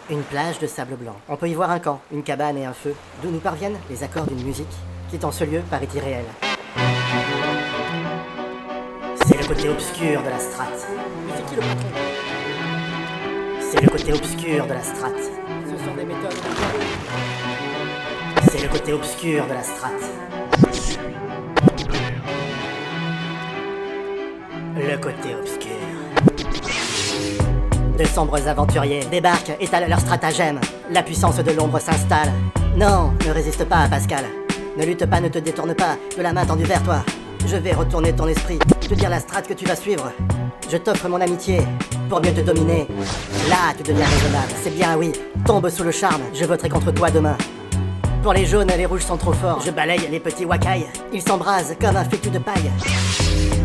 Une plage de sable blanc. On peut y voir un camp, une cabane et un feu, d'où nous parviennent les accords d'une musique qui, en ce lieu, paraît irréelle. C'est le côté obscur de la strate. C'est qui le patron? C'est le côté obscur de la strate. Ce sont des méthodes. C'est le côté obscur de la strate. Le côté obscur. De sombres aventuriers débarquent, étalent leur stratagème. La puissance de l'ombre s'installe. Non, ne résiste pas à Pascal. Ne lutte pas, ne te détourne pas de la main tendue vers toi. Je vais retourner ton esprit, te dire la strate que tu vas suivre. Je t'offre mon amitié pour mieux te dominer. Là, tu deviens raisonnable. C'est bien, oui. Tombe sous le charme. Je voterai contre toi demain. Pour les jaunes, les rouges sont trop forts. Je balaye les petits wakaï. Ils s'embrasent comme un fétu de paille.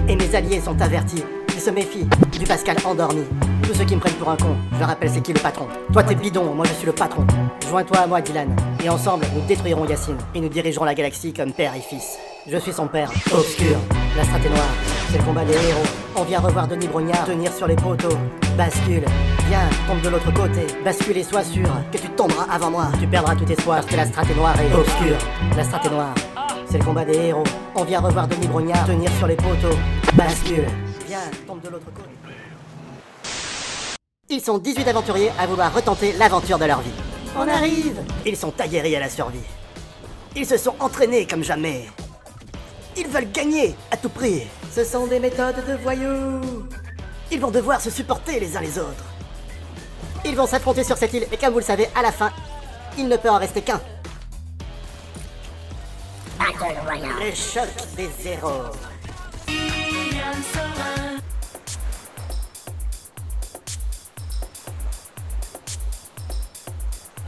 Et mes alliés sont avertis. Ils se méfient du Pascal endormi. Tous ceux qui me prennent pour un con, je leur rappelle c'est qui le patron. Toi t'es bidon, moi je suis le patron. Joins-toi à moi Dylan. Et ensemble, nous détruirons Yacine. Et nous dirigerons la galaxie comme père et fils. Je suis son père, obscur. La strate est noire, c'est le combat des héros. On vient revoir Denis Brognard tenir sur les poteaux. Bascule, viens, tombe de l'autre côté. Bascule et sois sûr que tu tomberas avant moi. Tu perdras tout espoir parce que la strate est noire et obscure. La strate est noire, c'est le combat des héros. On vient revoir Denis Brognard tenir sur les poteaux. Bascule, viens, tombe de l'autre côté. Ils sont 18 aventuriers à vouloir retenter l'aventure de leur vie. On arrive! Ils sont aguerris à la survie. Ils se sont entraînés comme jamais. Ils veulent gagner à tout prix. Ce sont des méthodes de voyous. Ils vont devoir se supporter les uns les autres. Ils vont s'affronter sur cette île et comme vous le savez, à la fin, il ne peut en rester qu'un. Le choc des héros.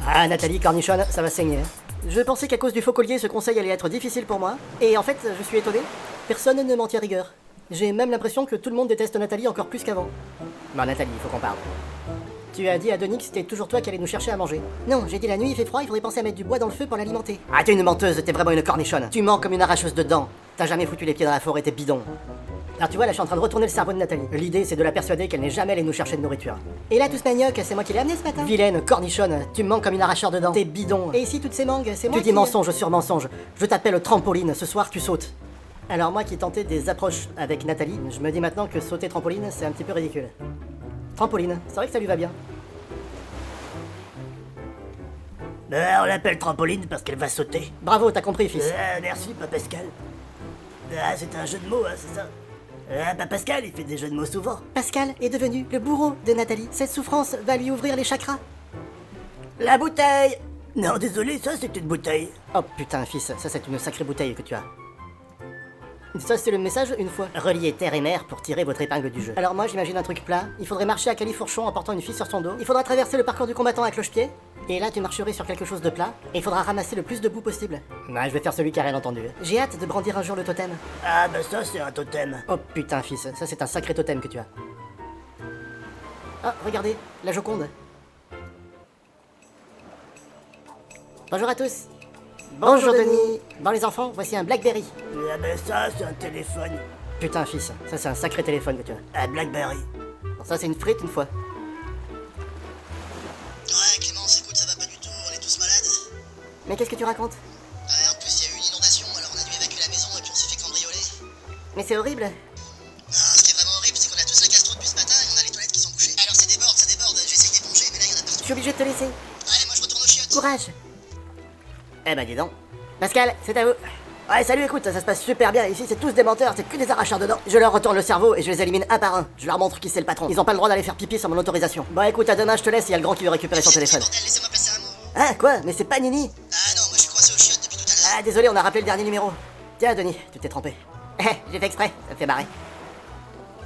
Ah, Nathalie Cornichon, ça va saigner. Je pensais qu'à cause du faux collier, ce conseil allait être difficile pour moi. Et en fait, je suis étonné. Personne ne m'en tient rigueur. J'ai même l'impression que tout le monde déteste Nathalie encore plus qu'avant. Bon, Nathalie, il faut qu'on parle. Tu as dit à Denis que c'était toujours toi qui allais nous chercher à manger. Non, j'ai dit la nuit, il fait froid, il faudrait penser à mettre du bois dans le feu pour l'alimenter. Ah, t'es une menteuse, t'es vraiment une cornichonne. Tu mens comme une arracheuse de dents. T'as jamais foutu les pieds dans la forêt, t'es bidon. Alors tu vois, là je suis en train de retourner le cerveau de Nathalie. L'idée c'est de la persuader qu'elle n'est jamais allée nous chercher de nourriture. Et là tout ce manioc, c'est moi qui l'ai amené ce matin. Vilaine, cornichonne, tu me mens comme une arracheur de dents. T'es bidon. Et ici toutes ces mangues, c'est moi qui... Tu dis mensonge sur mensonge. Je t'appelle trampoline, ce soir tu sautes. Alors moi qui tentais des approches avec Nathalie, je me dis maintenant que sauter trampoline c'est un petit peu ridicule. Trampoline, c'est vrai que ça lui va bien. On l'appelle trampoline parce qu'elle va sauter. Bravo, t'as compris fils. Merci, pas Pascal. Ah, c'est un jeu de mots, hein, c'est ça. Ah, bah Pascal, il fait des jeux de mots souvent. Pascal est devenu le bourreau de Nathalie. Cette souffrance va lui ouvrir les chakras. La bouteille! Non, désolé, ça c'est une bouteille. Oh putain, fils, ça c'est une sacrée bouteille que tu as. Ça c'est le message une fois. Reliez terre et mer pour tirer votre épingle du jeu. Alors moi j'imagine un truc plat. Il faudrait marcher à califourchon en portant une fille sur son dos. Il faudra traverser le parcours du combattant à cloche-pied. Et là tu marcherais sur quelque chose de plat. Et il faudra ramasser le plus de boue possible. Ouais, je vais faire celui qui a rien entendu. J'ai hâte de brandir un jour le totem. Ah bah ça c'est un totem. Oh putain fils, ça c'est un sacré totem que tu as. Ah, regardez, la Joconde. Bonjour à tous. Bonjour Denis. Bon les enfants, voici un Blackberry. Ah ben ça c'est un téléphone. Putain fils, ça c'est un sacré téléphone que tu as. Un Blackberry. Bon, ça c'est une frite une fois. Ouais Clémence, écoute, ça va pas du tout, on est tous malades. Mais qu'est-ce que tu racontes? En plus il y a eu une inondation, alors on a dû évacuer la maison et puis on s'est fait cambrioler. Mais c'est horrible. Non, ce qui est vraiment horrible, c'est qu'on a tous la gastro depuis ce matin et on a les toilettes qui sont bouchées. Alors ça déborde, j'essaye d'éponger, mais là il y en a Je partout. suis obligé de te laisser. Allez, moi je retourne aux chiottes. Courage. Eh ben dis donc. Pascal, c'est à vous. Ouais, salut, écoute, ça se passe super bien. Ici, c'est tous des menteurs, c'est que des arracheurs dedans. Je leur retourne le cerveau et je les élimine un par un. Je leur montre qui c'est le patron. Ils ont pas le droit d'aller faire pipi sans mon autorisation. Bon, écoute, à demain, je te laisse, il y a le grand qui veut récupérer son téléphone. Bordel, laissez-moi passer un mot. Ah, quoi? Mais c'est pas Nini. Ah non, moi je suis coincé aux chiottes depuis tout à l'heure. Ah, désolé, on a rappelé le dernier numéro. Tiens, Denis, tu t'es trompé. Eh, j'ai fait exprès, ça me fait marrer.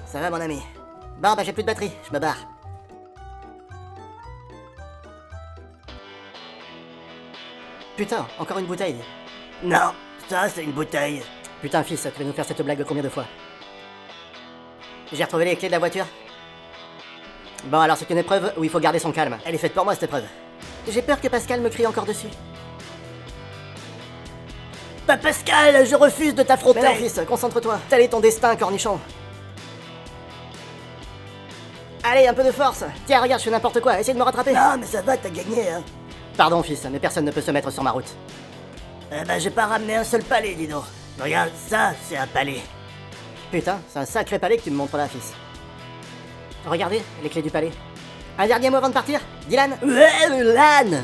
Ça va, mon ami? Bon, bah, j'ai plus de batterie, je me barre. Putain, encore une bouteille. Non, ça c'est une bouteille. Putain fils, tu vas nous faire cette blague combien de fois? J'ai retrouvé les clés de la voiture. Bon alors c'est une épreuve où il faut garder son calme. Elle est faite pour moi cette épreuve. J'ai peur que Pascal me crie encore dessus. Pas Pascal, je refuse de t'affronter. Mais non fils, concentre-toi. Tel est ton destin, cornichon. Allez, un peu de force. Tiens, regarde, je fais n'importe quoi, essaye de me rattraper. Non, mais ça va, t'as gagné, hein. Pardon, fils, mais personne ne peut se mettre sur ma route. Eh ben, j'ai pas ramené un seul palais, dis donc. Regarde, ça, c'est un palais. Putain, c'est un sacré palais que tu me montres là, fils. Regardez, les clés du palais. Un dernier mot avant de partir, Dylan? Ouais, Lan.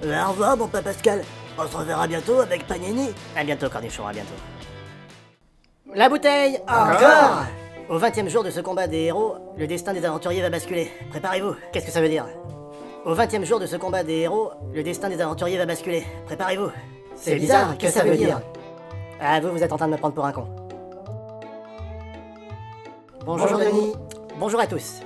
Au revoir, mon papa Pascal. On se reverra bientôt avec Panini. À bientôt, Cornichon, à bientôt. La bouteille, encore. Au 20e jour de ce combat des héros, le destin des aventuriers va basculer. Préparez-vous. Qu'est-ce que ça veut dire? Au 20e jour de ce combat des héros, le destin des aventuriers va basculer. Préparez-vous. C'est bizarre, qu'est-ce que ça veut dire? Ah, vous êtes en train de me prendre pour un con. Bonjour Denis. Bonjour à tous.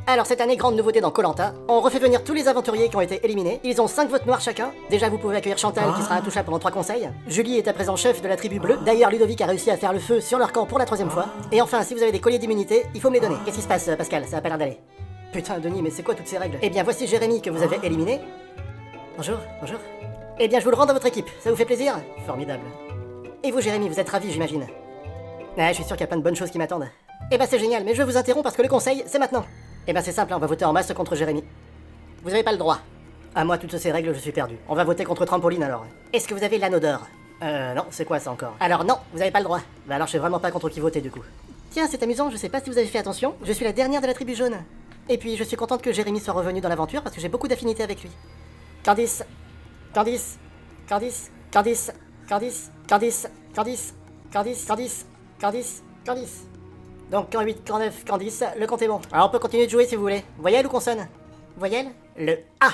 Alors cette année, grande nouveauté dans Koh-Lanta, on refait venir tous les aventuriers qui ont été éliminés. Ils ont 5 votes noirs chacun. Déjà vous pouvez accueillir Chantal qui sera intouchable pendant 3 conseils. Julie est à présent chef de la tribu bleue. D'ailleurs Ludovic a réussi à faire le feu sur leur camp pour la 3e fois. Et enfin, si vous avez des colliers d'immunité, il faut me les donner. Qu'est-ce qui se passe Pascal? Ça a pas l'air d'aller. Putain Denis, mais c'est quoi toutes ces règles? Eh bien voici Jérémy que vous avez éliminé. Bonjour, bonjour. Eh bien je vous le rends dans votre équipe, ça vous fait plaisir? Formidable. Et vous Jérémy, vous êtes ravi j'imagine? Ah, je suis sûr qu'il y a plein de bonnes choses qui m'attendent. Eh ben c'est génial, mais je vous interromps parce que le conseil, c'est maintenant. Eh ben c'est simple, on va voter en masse contre Jérémy. Vous avez pas le droit. À moi, toutes ces règles, je suis perdu. On va voter contre Trampoline alors. Est-ce que vous avez l'anneau d'or? Non, c'est quoi ça encore? Alors non, vous avez pas le droit. Bah alors je sais vraiment pas contre qui voter du coup. Tiens, c'est amusant, je sais pas si vous avez fait attention, je suis la dernière de la tribu jaune. Et puis je suis contente que Jérémy soit revenu dans l'aventure parce que j'ai beaucoup d'affinités avec lui. Candice, Candice, Candice, Candice, Candice, Candice, Candice, Candice, Candice, Candice, Candice. Donc quand 8, quand 9, quand 10, le compte est bon. Alors on peut continuer de jouer si vous voulez. Voyelle ou consonne? Voyelle? Le A.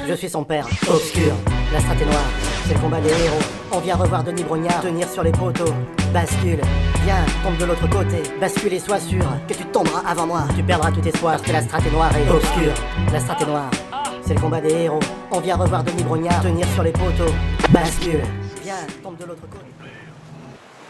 Je suis son père, obscur. La strate est noire, c'est le combat des héros. On vient revoir Denis Brognard tenir sur les poteaux. Bascule, viens, tombe de l'autre côté. Bascule et sois sûr que tu tomberas avant moi. Tu perdras tout espoir parce que la strate est noire et obscure. La strate est noire, c'est le combat des héros. On vient revoir Denis Brognard tenir sur les poteaux. Bascule, viens, tombe de l'autre côté.